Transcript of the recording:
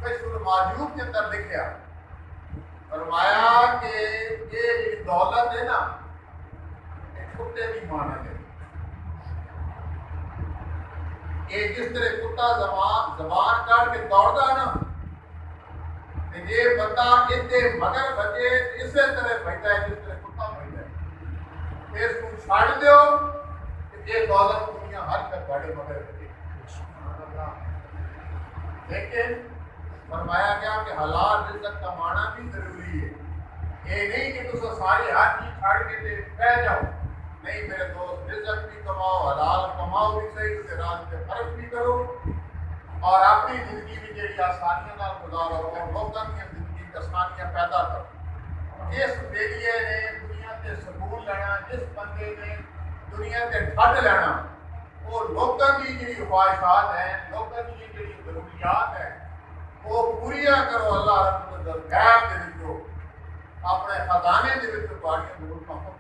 فتح الماجوب کے اندر لکھا فرمایا کہ یہ دولت ہے نا کتے بھی مانا ہے کہ جس طرح کتا زبان کاٹ کے دوڑتا نا کہ یہ بندہ اتنے مگر بچے اسی طرح بھجتا ہے جس طرح کتا بھجتا ہے اس کو چھاڑ دیو کہ یہ دولت دنیا ہر تک بڑے مگر بچے لیکن فرمایا گیا کہ حلال رزق کمانا بھی ضروری ہے یہ نہیں کہ تم ساری ہر چیز چھاڑ کے بہ جاؤ نہیں میرے دوست رزق بھی کماؤ حلال کماؤ بھی صحیح سے رات میں فرق بھی کرو اور اپنی زندگی میں جڑی آسانیاں نال گزارو اور لوگوں کی زندگی میں آسانیاں پیدا کرو اس بیلیے نے دنیا تے سکون لینا جس بندے نے دنیا تے ٹھڈ لینا وہ لوگوں کی جڑی خواہشات ہیں لوگوں کی جڑی ضروریات ہیں وہ پوریا کرو اللہ رب العزت غیب دے وچوں اپنے خزانے دے وچوں تہاڈیاں ضرورتاں